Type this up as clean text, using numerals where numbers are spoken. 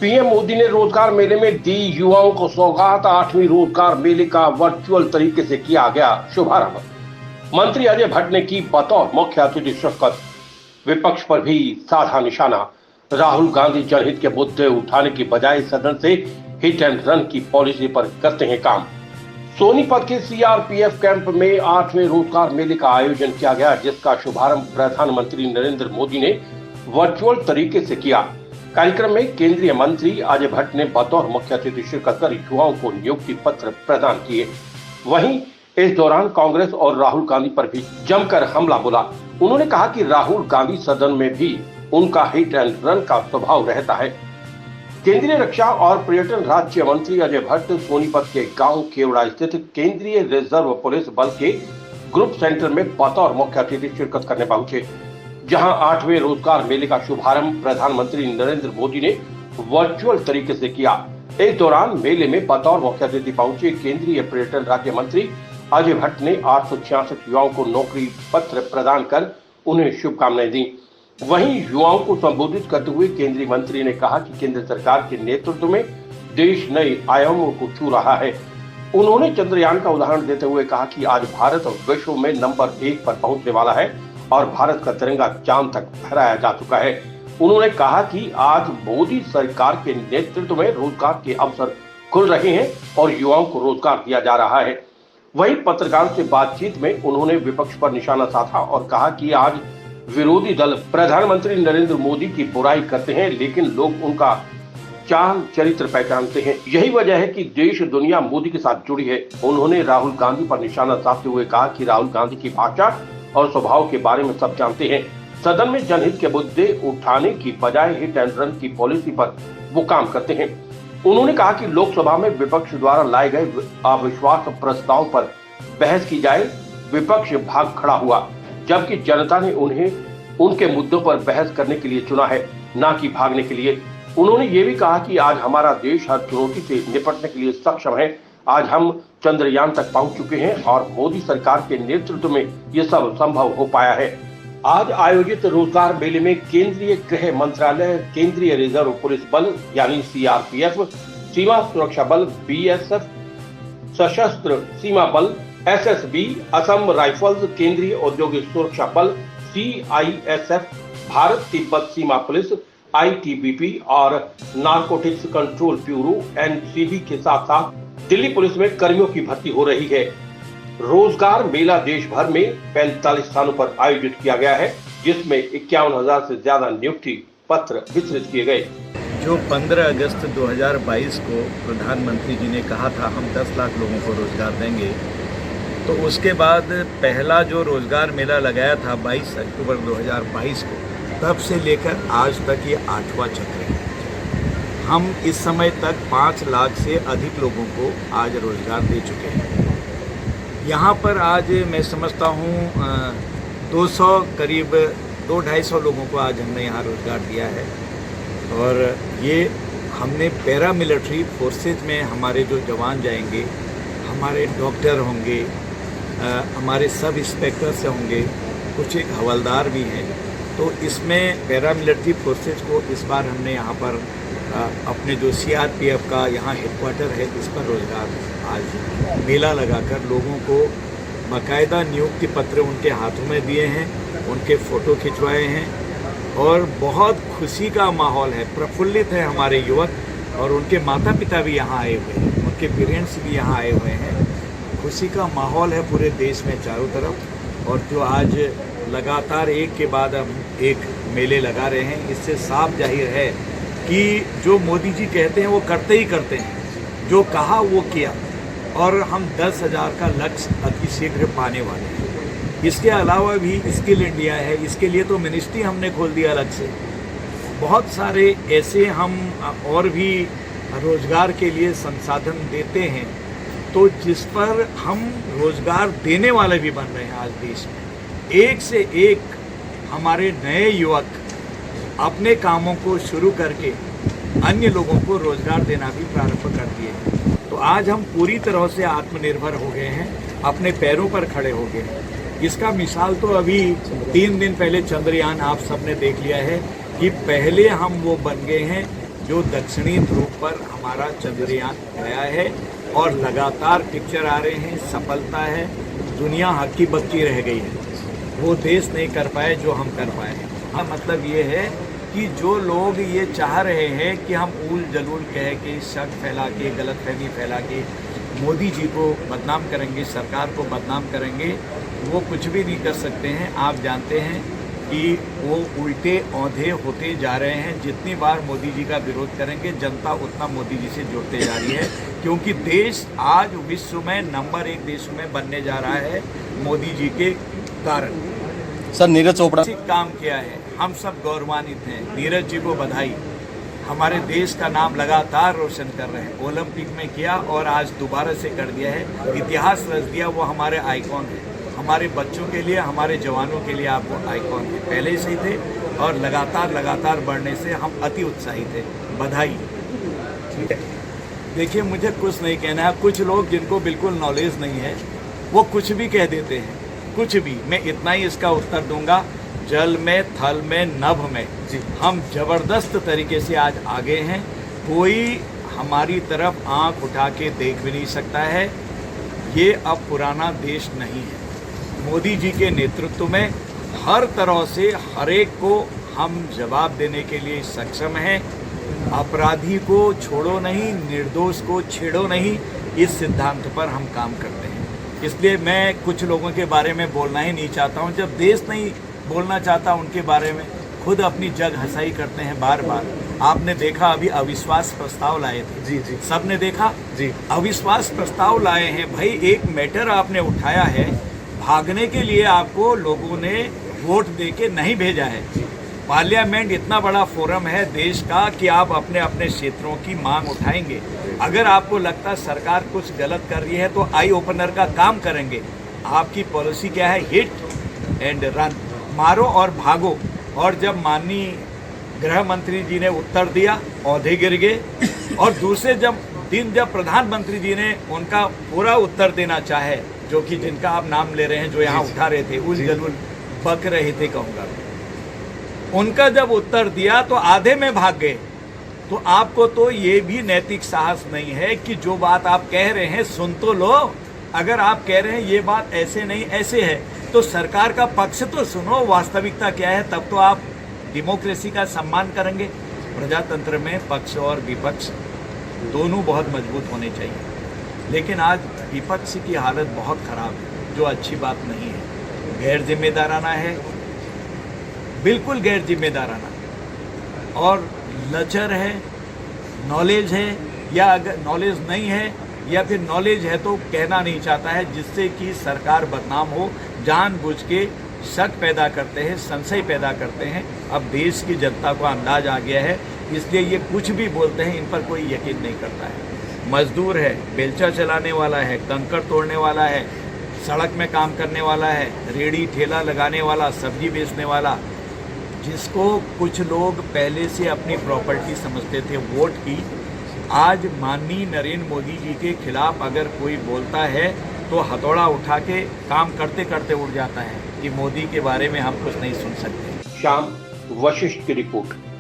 PM Modi ने रोजगार मेले में दी युवाओं को सौगात। 8वीं रोजगार मेले का वर्चुअल तरीके से किया गया शुभारंभ। मंत्री अजय भट्ट ने की बतौर मुख्य अतिथि शिरकत। विपक्ष पर भी साधा निशाना। राहुल गांधी जनहित के मुद्दे उठाने की बजाय सदन से हिट एंड रन की पॉलिसी पर करते हैं काम। सोनीपत के सीआरपीएफ कैंप में 8वें रोजगार मेले का आयोजन किया गया, जिसका शुभारंभ प्रधानमंत्री नरेंद्र मोदी ने वर्चुअल तरीके से किया। कार्यक्रम में केंद्रीय मंत्री अजय भट्ट ने बतौर मुख्य अतिथि शिरकत कर युवाओं को नियुक्ति पत्र प्रदान किए। वहीं इस दौरान कांग्रेस और राहुल गांधी पर भी जमकर हमला बोला। उन्होंने कहा कि राहुल गांधी सदन में भी उनका हिट एंड रन का स्वभाव रहता है। केंद्रीय रक्षा और पर्यटन राज्य मंत्री अजय भट्ट सोनीपत के गांव केवड़ा स्थित केंद्रीय रिजर्व पुलिस बल के ग्रुप सेंटर में बतौर मुख्य अतिथि शिरकत करने पहुंचे, जहां 8वें रोजगार मेले का शुभारंभ प्रधानमंत्री नरेंद्र मोदी ने वर्चुअल तरीके से किया। इस दौरान मेले में बतौर मुख्य अतिथि पहुंचे केंद्रीय पर्यटन राज्य मंत्री अजय भट्ट ने 866 युवाओं को नौकरी पत्र प्रदान कर उन्हें शुभकामनाएं दी। वहीं युवाओं को संबोधित करते हुए केंद्रीय मंत्री ने कहा कि केंद्र सरकार के नेतृत्व में देश नए आयामों को छू रहा है। उन्होंने चंद्रयान का उदाहरण देते हुए कहा कि आज भारत विश्व में नंबर 1 पर पहुंचने वाला है और भारत का तिरंगा चांद तक फहराया जा चुका है। उन्होंने कहा कि आज मोदी सरकार के नेतृत्व में रोजगार के अवसर खुल रहे हैं और युवाओं को रोजगार दिया जा रहा है। वहीं पत्रकारों से बातचीत में उन्होंने विपक्ष पर निशाना साधा और कहा कि आज विरोधी दल प्रधानमंत्री नरेंद्र मोदी की बुराई करते हैं, लेकिन लोग उनका चाल चरित्र पहचानते हैं। यही वजह है कि देश दुनिया मोदी के साथ जुड़ी है। उन्होंने राहुल गांधी पर निशाना साधते हुए कहा कि राहुल गांधी की भाषा और स्वभाव के बारे में सब जानते हैं। सदन में जनहित के मुद्दे उठाने की बजाय हिट एंड रन की पॉलिसी पर वो काम करते हैं। उन्होंने कहा कि लोकसभा में विपक्ष द्वारा लाए गए अविश्वास प्रस्ताव पर बहस की जाए। विपक्ष भाग खड़ा हुआ, जबकि जनता ने उन्हें उनके मुद्दों पर बहस करने के लिए चुना है, न कि भागने के लिए। उन्होंने ये भी कहा कि आज हमारा देश हर चुनौती से निपटने के लिए सक्षम है। आज हम चंद्रयान तक पहुंच चुके हैं और मोदी सरकार के नेतृत्व में ये सब संभव हो पाया है। आज आयोजित रोजगार मेले में केंद्रीय गृह मंत्रालय, केंद्रीय रिजर्व पुलिस बल यानी सीआरपीएफ, सीमा सुरक्षा बल बीएसएफ, सशस्त्र सीमा बल एसएसबी, असम राइफल्स, केंद्रीय औद्योगिक सुरक्षा बल सीआईएसएफ, भारत तिब्बत सीमा पुलिस आईटीबीपी और नारकोटिक्स कंट्रोल ब्यूरो एनसीबी के साथ साथ दिल्ली पुलिस में कर्मियों की भर्ती हो रही है। रोजगार मेला देश भर में 45 स्थानों पर आयोजित किया गया है, जिसमें 51,000 से ज्यादा नियुक्ति पत्र वितरित किए गए। जो 15 अगस्त 2022 को प्रधानमंत्री जी ने कहा था हम 10 लाख लोगों को रोजगार देंगे, तो उसके बाद पहला जो रोजगार मेला लगाया था 22 अक्टूबर 2022 को, तब से लेकर आज तक ये 8वां चक्र है। हम इस समय तक 5 लाख से अधिक लोगों को आज रोजगार दे चुके हैं। यहाँ पर आज मैं समझता हूँ 200 करीब 200-250 लोगों को आज हमने यहाँ रोजगार दिया है। और ये हमने पैरा मिलिट्री फोर्सेज में हमारे जो जवान जाएंगे, हमारे डॉक्टर होंगे, हमारे सब इंस्पेक्टर से होंगे, कुछ एक हवलदार भी हैं। तो इसमें पैरा मिलिट्री फोर्सेज को इस बार हमने यहाँ पर अपने जो सीआरपीएफ का यहाँ हेडक्वार्टर है, इस पर रोजगार आज मेला लगाकर लोगों को बाकायदा नियुक्ति पत्र उनके हाथों में दिए हैं, उनके फ़ोटो खिंचवाए हैं और बहुत खुशी का माहौल है। प्रफुल्लित है हमारे युवक और उनके माता पिता भी यहाँ आए हुए हैं, उनके पेरेंट्स भी यहाँ आए हुए हैं। खुशी का माहौल है पूरे देश में चारों तरफ। और जो आज लगातार एक के बाद हम एक मेले लगा रहे हैं, इससे साफ जाहिर है कि जो मोदी जी कहते हैं वो करते ही करते हैं, जो कहा वो किया। और हम 10,000 का लक्ष्य अतिशीघ्र पाने वाले हैं। इसके अलावा भी स्किल इंडिया है, इसके लिए तो मिनिस्ट्री हमने खोल दिया अलग से। बहुत सारे ऐसे हम और भी रोजगार के लिए संसाधन देते हैं, तो जिस पर हम रोजगार देने वाले भी बन रहे हैं। आज देश में एक से एक हमारे नए युवक अपने कामों को शुरू करके अन्य लोगों को रोजगार देना भी प्रारंभ कर दिए हैं। तो आज हम पूरी तरह से आत्मनिर्भर हो गए हैं, अपने पैरों पर खड़े हो गए हैं। इसका मिसाल तो अभी 3 दिन पहले चंद्रयान आप सबने देख लिया है कि पहले हम वो बन गए हैं जो दक्षिणी ध्रुव पर हमारा चंद्रयान गया है और लगातार पिक्चर आ रहे हैं, सफलता है, दुनिया हक्की बक्की रह गई है, वो देश नहीं कर पाए जो हम कर पाए। हाँ, मतलब ये है कि जो लोग ये चाह रहे हैं कि हम ऊल जलूल कह के, शक फैला के, गलतफहमी फैला के मोदी जी को बदनाम करेंगे, सरकार को बदनाम करेंगे, वो कुछ भी नहीं कर सकते हैं। आप जानते हैं कि वो उल्टे औंधे होते जा रहे हैं। जितनी बार मोदी जी का विरोध करेंगे, जनता उतना मोदी जी से जुड़ते जा रही है, क्योंकि देश आज विश्व में नंबर 1 देश में बनने जा रहा है मोदी जी के कारण। सर, नीरज चोपड़ा काम किया है, हम सब गौरवान्वित हैं। नीरज जी को बधाई। हमारे देश का नाम लगातार रोशन कर रहे हैं। ओलंपिक में किया और आज दोबारा से कर दिया है, इतिहास रच दिया। वो हमारे आइकॉन हैं, हमारे बच्चों के लिए, हमारे जवानों के लिए आप वो आइकॉन हैं। पहले से ही थे और लगातार बढ़ने से हम अति उत्साहित थे। बधाई। देखिए, मुझे कुछ नहीं कहना है। कुछ लोग जिनको बिल्कुल नॉलेज नहीं है वो कुछ भी कह देते हैं, कुछ भी। मैं इतना ही इसका उत्तर दूंगा, जल में, थल में, नभ में हम जबरदस्त तरीके से आज आगे हैं। कोई हमारी तरफ आंख उठा के देख भी नहीं सकता है। ये अब पुराना देश नहीं है। मोदी जी के नेतृत्व में हर तरह से हर एक को हम जवाब देने के लिए सक्षम हैं। अपराधी को छोड़ो नहीं, निर्दोष को छेड़ो नहीं, इस सिद्धांत पर हम काम करते हैं। इसलिए मैं कुछ लोगों के बारे में बोलना ही नहीं चाहता हूं। जब देश नहीं बोलना चाहता उनके बारे में, खुद अपनी जग हंसाई करते हैं बार बार। आपने देखा अभी अविश्वास प्रस्ताव लाए थे। जी। सबने देखा जी। अविश्वास प्रस्ताव लाए हैं। भाई, एक मैटर आपने उठाया है, भागने के लिए आपको लोगों ने वोट देके नहीं भेजा है। पार्लियामेंट इतना बड़ा फोरम है देश का कि आप अपने अपने क्षेत्रों की मांग उठाएंगे। अगर आपको लगता है सरकार कुछ गलत कर रही है तो आई ओपनर का काम करेंगे। आपकी पॉलिसी क्या है? हिट एंड रन, मारो और भागो। और जब माननीय गृह मंत्री जी ने उत्तर दिया, औंधे गिर गए। और दूसरे जब प्रधानमंत्री जी ने उनका पूरा उत्तर देना चाहे, जो कि जिनका आप नाम ले रहे हैं, जो यहाँ उठा रहे थे, उल जलूल बक रहे थे कहूँगा, उनका जब उत्तर दिया तो आधे में भाग गए। तो आपको तो ये भी नैतिक साहस नहीं है कि जो बात आप कह रहे हैं सुन तो लो। अगर आप कह रहे हैं ये बात ऐसे नहीं ऐसे है, तो सरकार का पक्ष तो सुनो, वास्तविकता क्या है, तब तो आप डेमोक्रेसी का सम्मान करेंगे। प्रजातंत्र में पक्ष और विपक्ष दोनों बहुत मजबूत होने चाहिए। लेकिन आज विपक्ष की हालत बहुत ख़राब है, जो अच्छी बात नहीं है। गैर जिम्मेदाराना है, बिल्कुल गैर जिम्मेदाराना, और लचर है। नॉलेज है या अगर नॉलेज नहीं है, या फिर नॉलेज है तो कहना नहीं चाहता है, जिससे कि सरकार बदनाम हो। जानबूझ के शक पैदा करते हैं, संशय पैदा करते हैं। अब देश की जनता को अंदाज आ गया है, इसलिए ये कुछ भी बोलते हैं, इन पर कोई यकीन नहीं करता है। मजदूर है, बेलचा चलाने वाला है, कंकड़ तोड़ने वाला है, सड़क में काम करने वाला है, रेड़ी ठेला लगाने वाला, सब्जी बेचने वाला, जिसको कुछ लोग पहले से अपनी प्रॉपर्टी समझते थे वोट की, आज माननीय नरेंद्र मोदी जी के खिलाफ अगर कोई बोलता है तो हथौड़ा उठा के काम करते करते उड़ जाता है कि मोदी के बारे में हम कुछ नहीं सुन सकते। श्याम वशिष्ठ की रिपोर्ट।